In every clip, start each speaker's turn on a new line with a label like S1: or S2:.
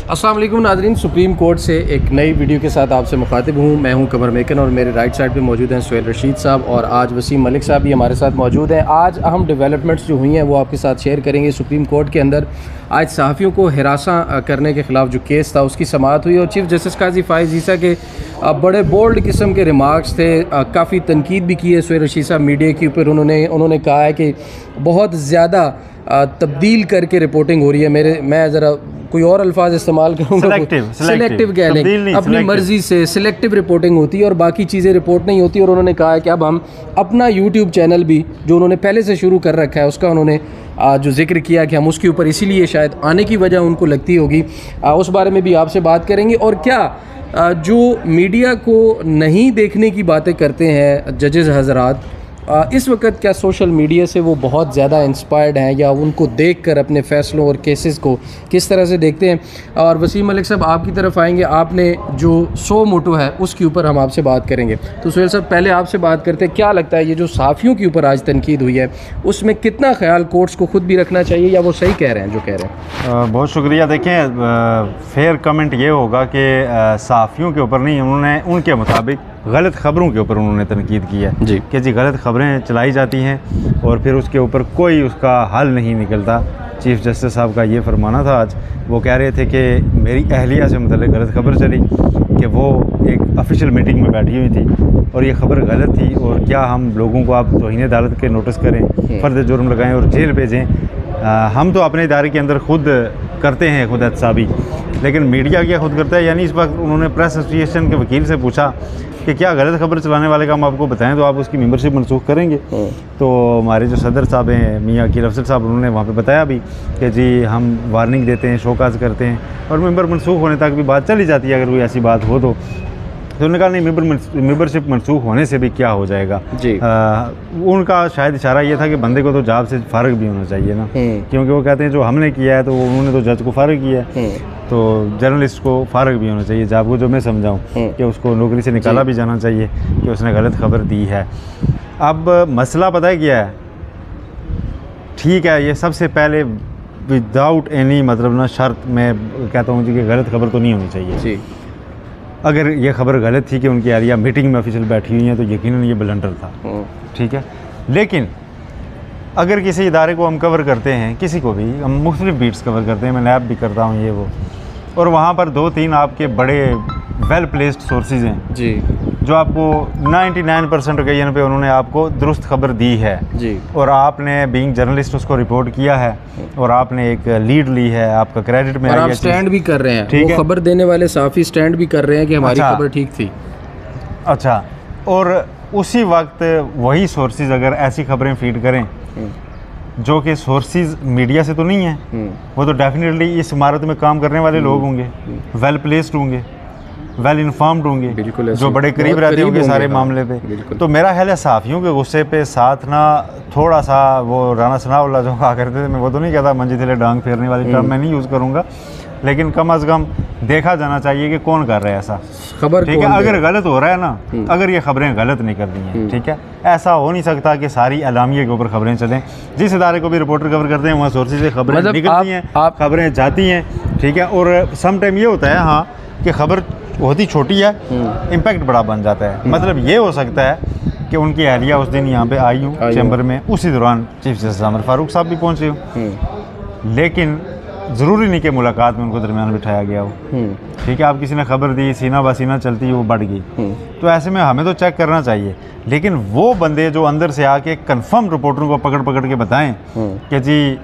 S1: अस्सलाम वालेकुम नाज़रीन, सुप्रीम कोर्ट से एक नई वीडियो के साथ आपसे मुखातिब हूँ। मैं हूँ कमर मेकन और मेरे राइट साइड पे मौजूद हैं सुहेल रशीद साहब और आज वसीम मलिक साहब भी हमारे साथ मौजूद हैं। आज अहम डेवलपमेंट्स जो हुई हैं वो आपके साथ शेयर करेंगे। सुप्रीम कोर्ट के अंदर आज सहाफ़ियों को हिरासा करने के ख़िलाफ़ जो केस था उसकी समाअत हुई और चीफ़ जस्टिस काजी फ़ाइज़ ईसा के बड़े बोल्ड किस्म के रिमार्क्स थे। काफ़ी तनकीद भी की है सुहेल रशीद साहब मीडिया के ऊपर। उन्होंने कहा है कि बहुत ज़्यादा तब्दील करके रिपोर्टिंग हो रही है। मैं ज़रा कोई और अल्फाज इस्तेमाल करूँगा, सिलेक्टिव कह लें, अपनी मर्ज़ी से सिलेक्टिव रिपोर्टिंग होती है और बाकी चीज़ें रिपोर्ट नहीं होती। और उन्होंने कहा है कि अब हम अपना यूट्यूब चैनल भी जो उन्होंने पहले से शुरू कर रखा है उसका उन्होंने जो जिक्र किया कि हम उसके ऊपर इसीलिए शायद आने की वजह उनको लगती होगी, उस बारे में भी आपसे बात करेंगे। और क्या जो मीडिया को नहीं देखने की बातें करते हैं जजेस हज़रात, इस वक्त क्या सोशल मीडिया से वो बहुत ज़्यादा इंस्पायर्ड हैं या उनको देखकर अपने फ़ैसलों और केसेस को किस तरह से देखते हैं? और वसीम मलिक साहब आपकी तरफ आएंगे, आपने जो सो मोटो है उसके ऊपर हम आपसे बात करेंगे। तो सुहेल साहब पहले आपसे बात करते हैं, क्या लगता है ये जो सहाफ़ियों के ऊपर आज तनकीद हुई है उसमें कितना ख्याल कोर्ट्स को ख़ुद भी रखना चाहिए या वो सही कह रहे हैं जो कह रहे हैं?
S2: बहुत शुक्रिया। देखें, फेयर कमेंट ये होगा कि सहाफ़ियों के ऊपर नहीं, उन्होंने उनके मुताबिक गलत ख़बरों के ऊपर उन्होंने तनकीद की है
S1: जी
S2: कि जी गलत ख़बरें चलाई जाती हैं और फिर उसके ऊपर कोई उसका हल नहीं निकलता। चीफ़ जस्टिस साहब का ये फरमाना था आज, वो कह रहे थे कि मेरी अहलिया से मतलब गलत ख़बर चली कि वो एक ऑफिशियल मीटिंग में बैठी हुई थी और ये ख़बर गलत थी और क्या हम लोगों को आप तौहीन अदालत के नोटिस करें, फ़र्द जुर्म लगाएं और जेल भेजें। हम तो अपने इदारे के अंदर खुद करते हैं खुद एहतसाबी, लेकिन मीडिया क्या खुद करता है? यानी इस वक्त उन्होंने प्रेस एसोसिएशन के वकील से पूछा कि क्या गलत खबर चलाने वाले का हम आपको बताएं तो आप उसकी मेंबरशिप मनसूख करेंगे? तो हमारे जो सदर साहब हैं मियाँ अकील अफजल साहब, उन्होंने वहाँ पे बताया भी कि जी हम वार्निंग देते हैं, शोकाज करते हैं और मेंबर मनसूख होने तक भी बात चली जाती है अगर कोई ऐसी बात हो तो उन्होंने कहा नहीं, मेंबरशिप मनसूख होने से भी क्या हो जाएगा जी। उनका शायद इशारा ये था कि बंदे को तो जॉब से फ़ारग भी होना चाहिए ना, क्योंकि वो कहते हैं जो हमने किया है तो उन्होंने तो जज को फ़ारग किया है, तो जर्नलिस्ट को फ़ारग भी होना चाहिए जॉब को, जो मैं समझाऊँ कि उसको नौकरी से निकाला भी जाना चाहिए कि उसने गलत खबर दी है। अब मसला पता है क्या है? ठीक है, ये सबसे पहले विदाउट एनी मतलब ना शर्त मैं कहता हूँ जी कि गलत खबर तो नहीं होनी चाहिए जी। अगर ये खबर गलत थी कि उनकी एरिया मीटिंग में ऑफिशियल बैठी हुई हैं तो यकीनन ये ब्लंडर था, ठीक है। लेकिन अगर किसी इदारे को हम कवर करते हैं, किसी को भी हम मुख्तलिफ बीट्स कवर करते हैं, मैं नैब भी करता हूँ ये वो, और वहाँ पर 2-3 आपके बड़े वेल प्लेस्ड सोर्सेज हैं जी जो आपको 99% ओकेजन पे उन्होंने आपको दुरुस्त खबर दी है जी, और आपने बीइंग जर्नलिस्ट उसको रिपोर्ट किया है और आपने एक लीड ली है, आपका क्रेडिट में
S1: और आप स्टैंड भी कर रहे हैं, ठीक है, खबर देने वाले सहाफ़ी स्टैंड भी कर रहे हैं कि हमारी खबर ठीक थी।
S2: अच्छा, और उसी वक्त वही सोर्सेज अगर ऐसी खबरें फीड करें जो कि सोर्सेज मीडिया से तो नहीं है, वो तो डेफिनेटली इस इमारत में काम करने वाले लोग होंगे, वेल प्लेस्ड होंगे, वेल इन्फॉर्म्ड होंगे, जो बड़े करीब रहते होंगे सारे मामले पे। तो मेरा ख्याल है सहाफ़ियों के गुस्से पे साथ ना थोड़ा सा वो राना सनाउल्लाह जो कहा करते थे, मैं वो तो नहीं कहता मंजी थले डांग फेरने वाली टर्म मैं नहीं यूज़ करूँगा, लेकिन कम अज़ कम देखा जाना चाहिए कि कौन कर रहा है ऐसा खबर, ठीक है। अगर गलत हो रहा है ना, अगर ये खबरें गलत निकल रही हैं, ठीक है, ऐसा हो नहीं सकता कि सारी एलामिया के ऊपर खबरें चलें। जिस इदारे को भी रिपोर्टर कवर करते हैं वहाँ सोर्सेज से खबरें निकलती हैं, खबरें जाती हैं, ठीक है। और सम टाइम ये होता है हाँ कि खबर बहुत ही छोटी है, इम्पैक्ट बड़ा बन जाता है। मतलब ये हो सकता है कि उनकी अहलिया उस दिन यहाँ पे आई हूँ चैम्बर में, उसी दौरान चीफ जस्टिस आमिर फारूक साहब भी पहुँचे हों, लेकिन ज़रूरी नहीं कि मुलाकात में उनको दरमियान बिठाया गया हो, ठीक है। आप किसी ने खबर दी, सीना बासीना चलती वो बढ़ गई, तो ऐसे में हमें तो चेक करना चाहिए। लेकिन वो बंदे जो अंदर से आके कंफर्म रिपोर्टरों को पकड़ पकड़ के बताएं कि जी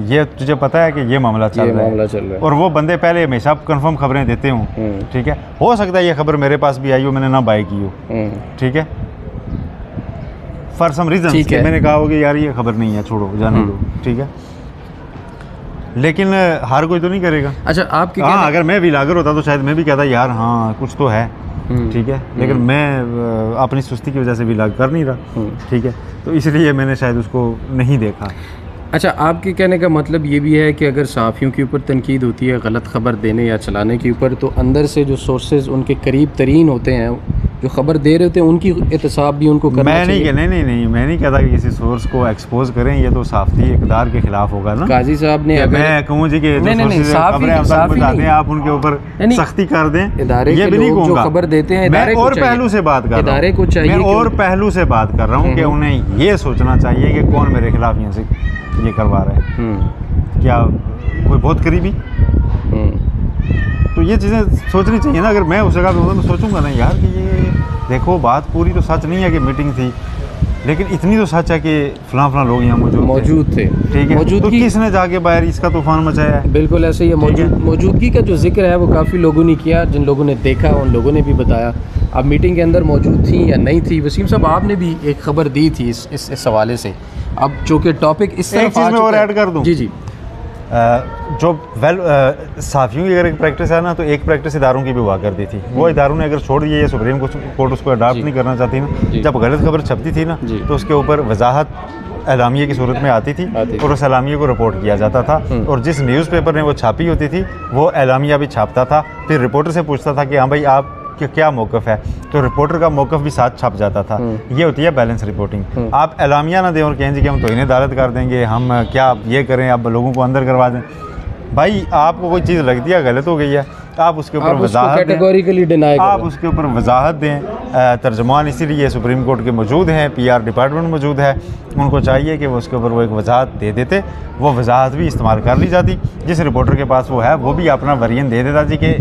S2: ये तुझे पता है कि ये मामला चल रहा है, और वो बंदे पहले हमेशा कंफर्म खबरें देते हों, ठीक है। हो सकता है ये खबर मेरे पास भी आई हो, मैंने ना बाय की हो, ठीक है, फॉर सम रीजन मैंने कहा हो कि यार ये खबर नहीं है, छोड़ो जाने दो, ठीक है, लेकिन हर कोई तो नहीं करेगा। अच्छा, आपकी अगर मैं व्लॉगर होता तो शायद मैं भी कहता यार हाँ कुछ तो है, ठीक है, लेकिन मैं अपनी सुस्ती की वजह से व्लॉग कर नहीं रहा, ठीक है, तो इसलिए मैंने शायद उसको नहीं देखा।
S1: अच्छा, आपके कहने का मतलब ये भी है कि अगर सहाफ़ियों के ऊपर तनकीद होती है गलत ख़बर देने या चलाने के ऊपर, तो अंदर से जो सोर्सेज उनके करीब तरीन होते हैं जो खबर दे रहे थे उनकी एहतसाब भी उनको करना चाहिए।
S2: नहीं, मैं नहीं कहता कि किसी सोर्स को एक्सपोज करें, ये तो साफ्ती इक़्तिदार के खिलाफ होगा ना।
S1: काजी साहब ने
S2: मैं कहूँ जी कि आप उनके ऊपर सख्ती कर दें,
S1: इदारे
S2: ये भी नहीं कहूँगा।
S1: खबर देते हैं
S2: मैं और पहलू से बात कर रहा हूँ,
S1: इदारे को चाहिए,
S2: मैं और पहलू से बात कर रहा हूँ कि उन्हें ये सोचना चाहिए कि कौन मेरे खिलाफ यहाँ से ये करवा रहा है, क्या कोई बहुत करीबी। तो ये चीज़ें सोचनी चाहिए ना। अगर मैं उस जगह पे होता तो सोचूंगा ना यार कि ये देखो, बात पूरी तो सच नहीं है कि मीटिंग थी, लेकिन इतनी तो सच है कि फलां लोग यहाँ मौजूद थे। ठीक है, तो किसने जाके बाहर इसका तूफान मचाया है?
S1: बिल्कुल ऐसे ही मौजूदगी का जो जिक्र है वो काफ़ी लोगों ने किया, जिन लोगों ने देखा उन लोगों ने भी बताया। अब मीटिंग के अंदर मौजूद थी या नहीं थी, वसीम साहब आपने भी एक खबर दी थी इस हवाले से। अब चूँकि टॉपिक इस तरफ
S2: आ चुका है, ऐड कर दूँ
S1: जी
S2: जो सहाफ़ियों की अगर एक प्रैक्टिस है ना, तो एक प्रैक्टिस इदारों की भी हुआ करती थी। वो इदारों ने अगर छोड़ दिए, सुप्रीम कोर्ट उसको अडॉप्ट नहीं करना चाहती ना। जब गलत खबर छपती थी ना, तो उसके ऊपर वजाहत एलामिया की सूरत में आती थी और उस एलामिया को रिपोर्ट किया जाता था। और जिस न्यूज़पेपर ने वो छापी होती थी वो एलामिया भी छापता था। फिर रिपोर्टर से पूछता था कि हाँ भाई आप कि क्या मौक़िफ़ है, तो रिपोर्टर का मौक़िफ़ भी साथ छप जाता था। ये होती है बैलेंस रिपोर्टिंग। आप एलामिया ना दें और कहें जी कि हम तौहीन अदालत कर देंगे, हम क्या ये करें, अब लोगों को अंदर करवा दें। भाई आपको कोई चीज़ लगती है गलत हो गई है, आप उसके ऊपर वजाहत दें, आप उसके ऊपर वजाहत दें। तर्जमान इसीलिए सुप्रीम कोर्ट के मौजूद हैं, PR डिपार्टमेंट मौजूद है, उनको चाहिए कि वो उसके ऊपर वो एक वजाहत दे देते, वो वजाहत भी इस्तेमाल कर ली जाती। जिस रिपोर्टर के पास वो है वो भी अपना वर्जन दे देता जी कि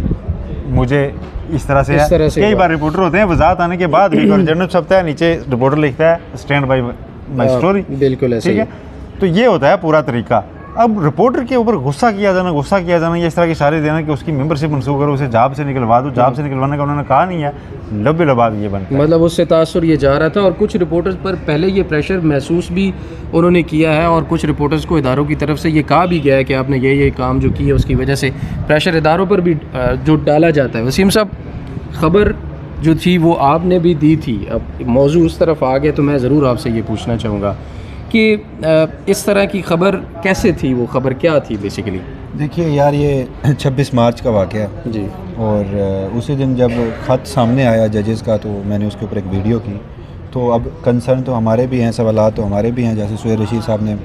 S2: मुझे इस तरह से है। कई बार रिपोर्टर होते हैं वजाहत आने के बाद भी जर्नल छपता है, नीचे रिपोर्टर लिखता है स्टैंड बाय माय स्टोरी।
S1: बिल्कुल
S2: ठीक है, तो ये होता है पूरा तरीका। अब रिपोर्टर के ऊपर गुस्सा किया जाना ये इस तरह के इशारे देना कि उसकी मेंबरशिप मनसूख करो, उसे जॉब से निकलवा दो। जॉब से निकलवाने का उन्होंने कहा नहीं है, लबे लबाब ये बनता है।
S1: मतलब उससे तासुर ये जा रहा था और कुछ रिपोर्टर्स पर पहले ये प्रेशर महसूस भी उन्होंने किया है और कुछ रिपोर्टर्स को इदारों की तरफ से ये कहा भी गया है कि आपने ये काम जो किया उसकी वजह से प्रेशर इदारों पर भी जो डाला जाता है। वसीम साहब, खबर जो थी वो आपने भी दी थी, अब मौजू उस तरफ आ गया तो मैं ज़रूर आपसे ये पूछना चाहूँगा कि इस तरह की खबर कैसे थी, वो खबर क्या थी बेसिकली?
S3: देखिए यार, ये 26 मार्च का वाक़या है
S1: जी,
S3: और उसी दिन जब ख़त सामने आया जजेस का तो मैंने उसके ऊपर एक वीडियो की। तो अब कंसर्न तो हमारे भी हैं, सवालात तो हमारे भी हैं, जैसे सुहेल रशीद साहब ने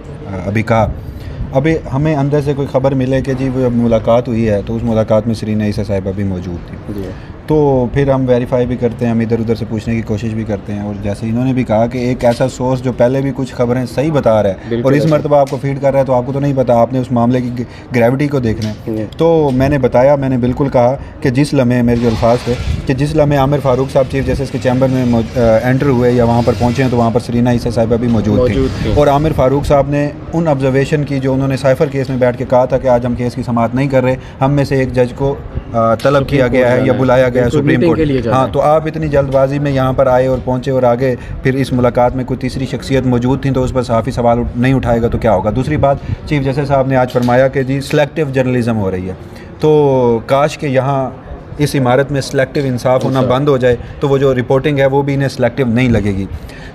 S3: अभी कहा। अभी हमें अंदर से कोई ख़बर मिले कि जी वो मुलाकात हुई है, तो उस मुलाकात में सरीना ईसा साहिबा भी मौजूद थी। तो फिर हम वेरीफाई भी करते हैं, हम इधर उधर से पूछने की कोशिश भी करते हैं। और जैसे इन्होंने भी कहा कि एक ऐसा सोर्स जो पहले भी कुछ खबरें सही बता रहा है और इस मरतबा आपको फीड कर रहा है, तो आपको तो नहीं पता, आपने उस मामले की ग्रेविटी को देखना है। तो मैंने बताया, मैंने बिल्कुल कहा कि जिस लम्हे, मेरे जो अल्फाज थे कि जिस लम्हे आमिर फारूक साहब चीफ जस्टिस के चैम्बर में एंटर हुए या वहाँ पर पहुँचे हैं, तो वहाँ पर सरीना ईसा साहिबा भी मौजूद थी। और आमिर फारूक साहब ने उन ऑब्जर्वेशन की जो उन्होंने साइफर केस में बैठ के कहा था कि आज हम केस की समाअत नहीं कर रहे, हम में से एक जज को तलब किया गया है या बुलाया गया है सुप्रीम कोर्ट। हाँ, तो आप इतनी जल्दबाजी में यहाँ पर आए और पहुँचे और आगे फिर इस मुलाकात में कोई तीसरी शख्सियत मौजूद थी, तो उस पर सहाफ़ी सवाल नहीं उठाएगा तो क्या होगा। दूसरी बात, चीफ जस्टिस साहब ने आज फरमाया कि जी सिलेक्टिव जर्नलिज्म हो रही है, तो काश के यहाँ इस इमारत में सिलेक्टिव इंसाफ होना बंद हो जाए, तो वो जो रिपोर्टिंग है वो भी इन्हें सिलेक्टिव नहीं लगेगी।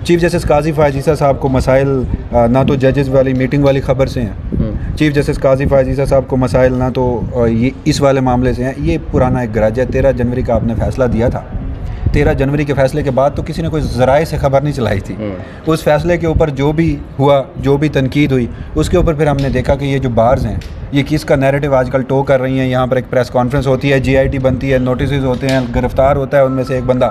S3: चीफ जस्टिस काजी फ़ायज़ ईसा साहब को मसाइल ना तो जजेस वाली मीटिंग वाली ख़बर से हैं, चीफ जस्टिस काजी फ़ायज़ ईसा साहब को मसाइल ना तो ये इस वाले मामले से हैं। ये पुराना एक ग्रज है, 13 जनवरी का आपने फ़ैसला दिया था। 13 जनवरी के फ़ैसले के बाद तो किसी ने कोई ज़राए से ख़बर नहीं चलाई थी। उस फैसले के ऊपर जो भी हुआ, जो भी तनकीद हुई, उसके ऊपर फिर हमने देखा कि ये जो बार्स हैं ये किसका नैरेटिव आजकल टो कर रही हैं। यहाँ पर एक प्रेस कॉन्फ्रेंस होती है, GIT बनती है, नोटिस होते हैं, गिरफ्तार होता है उनमें से एक बंदा।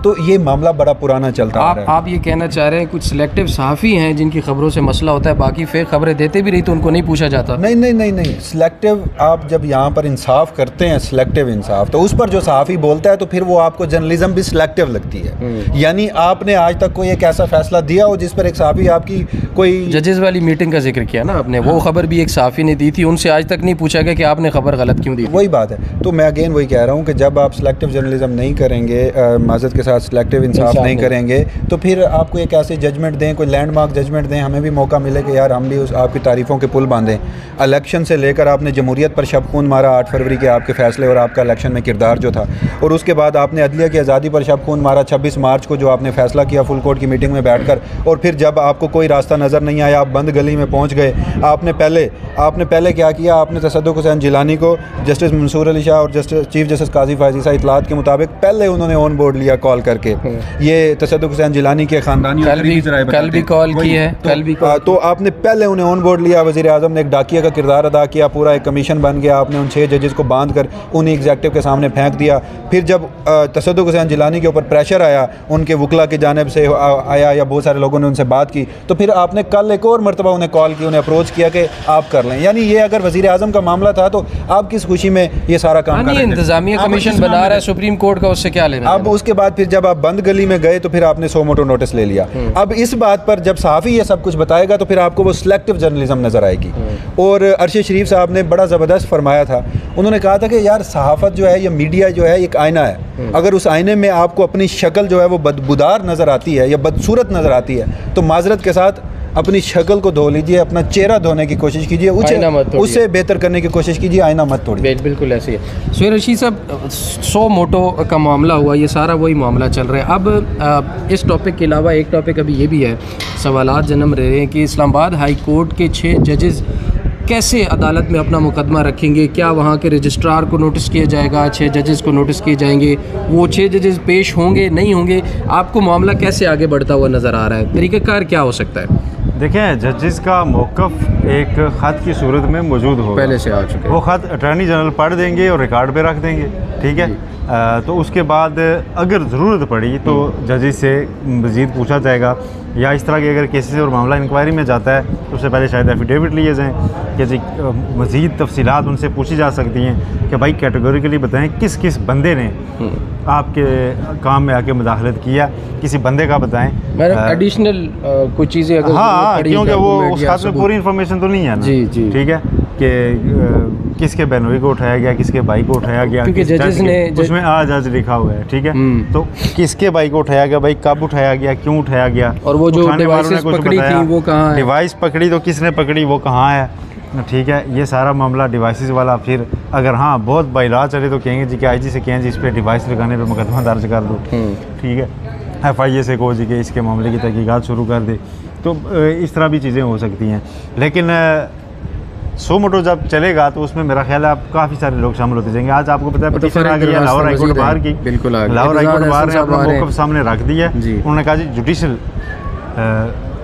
S3: तो ये मामला बड़ा पुराना चलता आ रहा है।
S1: आप ये कहना चाह रहे हैं कुछ सिलेक्टिव सहाफ़ी हैं जिनकी खबरों से मसला होता है, बाकी फेक खबरें देते भी रही तो उनको नहीं पूछा जाता?
S3: नहीं, सिलेक्टिव, आप जब यहाँ पर इंसाफ करते हैं, सिलेक्टिव इंसाफ, तो उस पर जो सहाफ़ी बोलता है तो फिर वो आपको जर्नलिज्म भी सिलेक्टिव लगती है। यानी आपने आज तक कोई एक ऐसा फैसला दिया हो जिस पर एक सहाफ़ी आपकी कोई
S1: जजेस वाली मीटिंग का जिक्र किया ना आपने, वो खबर भी एक सहाफ़ी ने दी थी, उनसे आज तक नहीं पूछा गया कि आपने खबर गलत क्यों दी?
S3: वही बात है। तो मैं अगेन वही कह रहा हूँ कि जब आप सिलेक्टिव जर्नलिज्म नहीं करेंगे, माज़रत के साथ सिलेक्टिव इंसाफ नहीं करेंगे, तो फिर आपको एक ऐसे जजमेंट दें, कोई लैंडमार्क जजमेंट दें, हमें भी मौका मिले कि यार हम भी उस आपकी तारीफ़ों के पुल बांधें। इलेक्शन से लेकर आपने जमहूरियत पर शब खून मारा, 8 फरवरी के आपके फ़ैसले और आपका इलेक्शन में किरदार जो था, और उसके बाद आपने अदलिया की आज़ादी छाती पर शब खून मारा 26 मार्च को, जो आपने फैसला किया फुल कोर्ट की मीटिंग में बैठकर, और फिर जब आपको कोई रास्ता नज़र नहीं आया, आप बंद गली में पहुँच गए, आपने पहले क्या किया, आपने तसद्दुक़ हुसैन जिलानी को, जस्टिस मंसूर अली शाह और चीफ जस्टिस काजी फायज़ी साहब इतलात के मुताबिक पहले उन्होंने ऑन बोर्ड लिया कॉल करके। ये तसद्दुक़ हुसैन जिलानी के ख़ानदानी
S1: कल भी कॉल की है, कल भी
S3: तो आपने पहले उन्हें ऑन बोर्ड लिया। वज़ीर आज़म ने एक डाकिया का किरदार अदा किया, पूरा एक कमीशन बन गया, आपने उन 6 जजेस को बांध कर उन्हीं एग्जेक्टिव के सामने फेंक दिया। फिर जब तसद्दुक़ हुसैन जिलानी के ऊपर प्रेशर आया, उनके वकला की जानिब से आया या बहुत सारे लोगों ने उनसे बात की, तो फिर आपने कल एक और मरतबा उन्हें कॉल की, उन्हें अप्रोच किया कि आप कर लें। यानी ये अगर वज़ीर आज़म का मामला था तो आप किस खुशी में ये सारा काम कर रहे थे?
S1: इंतज़ामिया कमीशन बना रहा है, सुप्रीम कोर्ट का उससे क्या लेना?
S3: अब उसके बाद फिर जब आप बंद गली में गए तो फिर आपने सो मोटो नोटिस ले लिया। अब इस बात पर जब सहाफ़ी ये सब कुछ बताएगा तो फिर आपको वो सिलेक्टिव जर्नलिज्म नज़र आएगी। और अरशद शरीफ साहब ने बड़ा ज़बरदस्त फरमाया था, उन्होंने कहा था कि यार सहाफ़त जो है या मीडिया जो है एक आईना है, अगर उस आईने में आपको अपनी शक्ल जो है वो बदबूदार नज़र आती है या बदसूरत नज़र आती है तो माजरत के साथ अपनी शक्ल को धो लीजिए, अपना चेहरा धोने की कोशिश कीजिए, उससे बेहतर करने की कोशिश कीजिए, आईना मत तोड़िए।
S1: बिल्कुल ऐसे ही है। सुहेल रशीद साहब, सो मोटो का मामला हुआ, ये सारा वही मामला चल रहा है। अब इस टॉपिक के अलावा एक टॉपिक अभी ये भी है, सवालात जन्म रहे हैं कि इस्लामाबाद हाई कोर्ट के 6 जजेस कैसे अदालत में अपना मुकदमा रखेंगे, क्या वहाँ के रजिस्ट्रार को नोटिस किया जाएगा, 6 जजेस को नोटिस किए जाएंगे, वो 6 जजेस पेश होंगे नहीं होंगे, आपको मामला कैसे आगे बढ़ता हुआ नज़र आ रहा है, तरीक़ाकार क्या हो सकता है?
S2: देखें, जजेस का मौक़िफ़ एक ख़त की सूरत में मौजूद होगा,
S1: पहले से आ चुके हैं।
S2: वो ख़त अटॉर्नी जनरल पढ़ देंगे और रिकॉर्ड पे रख देंगे, ठीक है। तो उसके बाद अगर ज़रूरत पड़ी तो जजेस से मज़ीद पूछा जाएगा, या इस तरह के अगर केसेस और मामला इंक्वायरी में जाता है तो उससे पहले शायद एफिडेविट लिए जाएँ कि जी मज़ीद तफसीलात उनसे पूछी जा सकती हैं कि भाई कैटेगोरिकली बताएं किस किस बंदे ने आपके काम में आके मुदाखलत किया, किसी बंदे का बताएं।
S1: एडिशनल कुछ चीज़ें अगर
S2: हाँ, क्योंकि वो उस खास में पूरी इन्फॉर्मेशन तो नहीं है ना,
S1: जी
S2: ठीक है, कि किसके बहनोई को उठाया गया, किसके भाई को उठाया गया,
S1: क्योंकि जजेस ने
S2: उसमें आज लिखा हुआ है, ठीक है। तो किसके भाई को उठाया गया, भाई कब उठाया गया, क्यों उठाया गया,
S1: और वो जो डिवाइसेस पकड़ी थी वो कहाँ है,
S2: डिवाइस पकड़ी तो किसने पकड़ी, वो कहाँ है, ठीक है। ये सारा मामला डिवाइसेस वाला, फिर अगर हाँ बहुत बाइला चले तो कहेंगे जी कि IG से कहें जी इस पर डिवाइस लगाने पर मुकदमा दर्ज कर दो, ठीक है। FIA से कहो जी कि इसके मामले की तहकीकात शुरू कर दे, तो इस तरह भी चीज़ें हो सकती हैं। लेकिन सो मोटो जब चलेगा तो उसमें मेरा ख्याल है आप काफ़ी सारे लोग शामिल होते जाएंगे। आज आपको पता है पिटीशन आ गई है लाहौर हाईकोर्ट बार की,
S1: बिल्कुल
S2: लाहौर हाईकोर्ट बार ने अपना मौक़िफ़ सामने रख दिया, उन्होंने कहा जी जुडिशल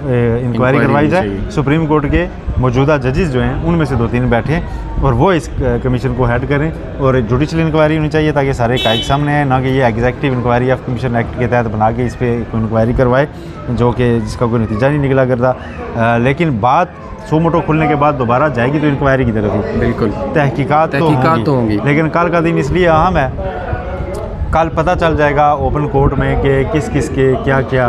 S2: इंक्वायरी करवाई जाए, सुप्रीम कोर्ट के मौजूदा जजेस जो हैं उनमें से 2-3 बैठें और वो इस कमीशन को हेड करें, और जुडिशल इंक्वायरी होनी चाहिए ताकि सारे कायद सामने आए, ना कि ये executive inquiry of commission act के तहत बना के इस पर इंक्वायरी करवाए जो कि जिसका कोई नतीजा नहीं निकला करता। लेकिन बात सो मोटो खुलने के बाद दोबारा जाएगी तो इंक्वायरी की तरफ ही, बिल्कुल तहकीकात तो होंगी। लेकिन कल का दिन इसलिए अहम है, कल पता चल जाएगा ओपन कोर्ट में कि किस किस के क्या क्या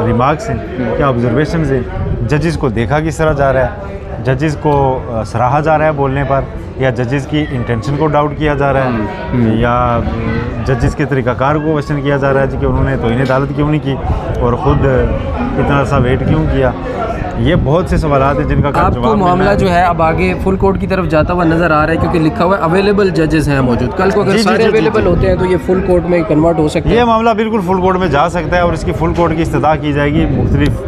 S2: रिमार्क्स हैं, क्या ऑब्जर्वेशन हैं, जजेस को देखा किस तरह जा रहा है, जजेस को सराहा जा रहा है बोलने पर, या जजेस की इंटेंशन को डाउट किया जा रहा है, या जजेस के तरीक़ाकार को क्वेश्चन किया जा रहा है कि उन्होंने तौहीन अदालत क्यों नहीं की और ख़ुद इतना सा वेट क्यों किया। ये बहुत से सवालात हैं जिनका
S1: आपको मामला जो है अब आगे फुल कोर्ट की तरफ जाता हुआ नज़र आ रहा है, क्योंकि लिखा हुआ है अवेलेबल जजेस हैं मौजूद। कल को अगर सारे अवेलेबल होते हैं तो ये फुल कोर्ट में कन्वर्ट हो सकता है।
S2: ये मामला बिल्कुल फुल कोर्ट में जा सकता है और इसकी फुल कोर्ट की इस्तदा की जाएगी मुख्तलिफ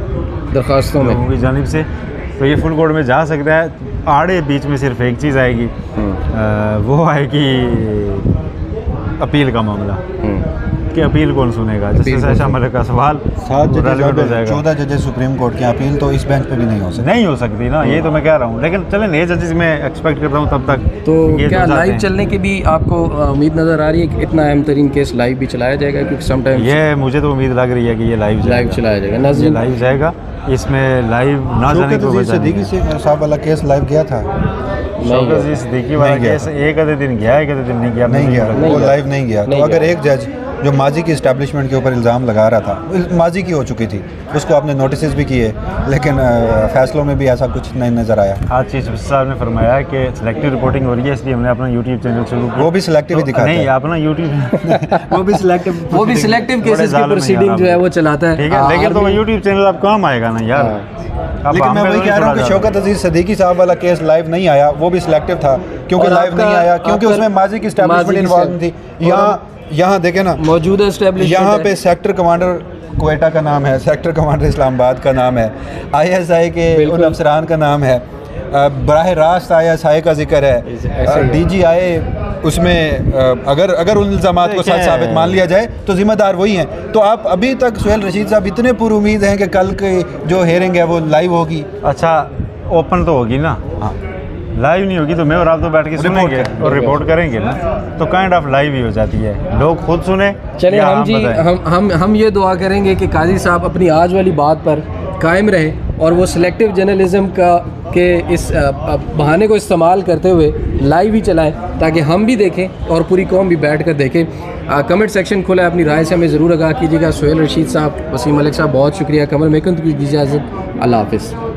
S1: दरख्वास्तों में
S2: की जानिब से, तो ये फुल कोर्ट में जा सकता है। आड़े बीच में सिर्फ एक चीज़ आएगी, वो आएगी अपील का मामला कि अपील कौन सुनेगा, जस्टिस आयशा मलिक का सवाल
S3: 14 जजेस सुप्रीम कोर्ट की अपील तो इस बेंच पे भी नहीं हो सकती ना, ये तो मैं कह रहा हूँ। लेकिन चले नए जजेस में एक्सपेक्ट कर रहा हूँ तब तक।
S1: तो क्या लाइव चलने की भी आपको उम्मीद नज़र आ रही है कि इतना अहम तरीन केस लाइव भी चलाया जाएगा? क्योंकि समटाइम
S2: ये मुझे तो उम्मीद लग रही है कि ये लाइव
S1: चलाया जाएगा,
S2: लाइव जाएगा। इसमें लाइव ना जाने की वजह
S3: सिद्दीकी साहब वाला केस लाइव गया था,
S2: शौकत सिद्दीकी वाला केस एक आधे दिन गया, एक आधे दिन नहीं गया,
S3: वो लाइव नहीं गया। तो अगर एक जज जो माजी की इस्टेब्लिशमेंट के ऊपर इल्ज़ाम लगा रहा था, माजी की हो चुकी थी, उसको आपने नोटिस भी किए, लेकिन फैसलों में भी ऐसा कुछ नहीं नज़र आया।
S2: आज चीफ जस्टिस साहब ने फरमाया कि सिलेक्टिव रिपोर्टिंग हो रही है, इसलिए हमने अपना यूट्यूब चैनल शुरू किया।
S3: वो भी सिलेक्टिव ही दिखाता है,
S2: नहीं अपना यूट्यूब
S1: वो भी सिलेक्टिव केसेस की प्रोसीडिंग जो है वो चलाता है,
S2: ठीक है। लेकिन तो यूट्यूब चैनल अब काम आएगा ना यार।
S3: लेकिन मैं वही कह रहा हूँ कि शौकत अजीज़ सिद्दीकी साहब वाला केस लाइव नहीं आया, वो भी सिलेक्टिव था क्योंकि
S1: और
S3: लाइव नहीं आया, क्योंकि उसमें माजी की एस्टैब्लिशमेंट इन्वॉल्व थी। यहाँ देखें ना,
S1: मौजूदा एस्टैब्लिशमेंट
S3: यहाँ पे सेक्टर कमांडर क्वेटा का नाम है, सेक्टर कमांडर इस्लामाबाद का नाम है, ISI के उन अफसरान का नाम है, बराह रास्त ISI का जिक्र है, DGI उसमें अगर उन इल्ज़ामात को सच साबित मान लिया जाए तो ज़िम्मेदार वही हैं। तो आप अभी तक सुहेल रशीद साहब इतने पूरी उम्मीद हैं कि कल की जो हेयरिंग है वो लाइव होगी?
S2: अच्छा, ओपन तो होगी ना,
S3: हाँ,
S2: लाइव नहीं होगी तो मैं और आप तो बैठ के सुनेंगे और रिपोर्ट करेंगे ना, तो काइंड ऑफ लाइव ही हो जाती है, लोग खुद सुने।
S1: चलिए हम जी हम ये दुआ करेंगे कि काजी साहब अपनी आज वाली बात पर कायम रहे और वो सिलेक्टिव जर्नलिज्म के इस बहाने को इस्तेमाल करते हुए लाइव ही चलाएं ताकि हम भी देखें और पूरी कौम भी बैठ कर देखें। कमेंट सेक्शन खुला है, अपनी राय से हमें ज़रूर आगाह कीजिएगा। सुहेल रशीद साहब, वसीम मलिक साहब, बहुत शुक्रिया। कमर मेकन की इजाज़त, अल्लाह हाफ़िज़।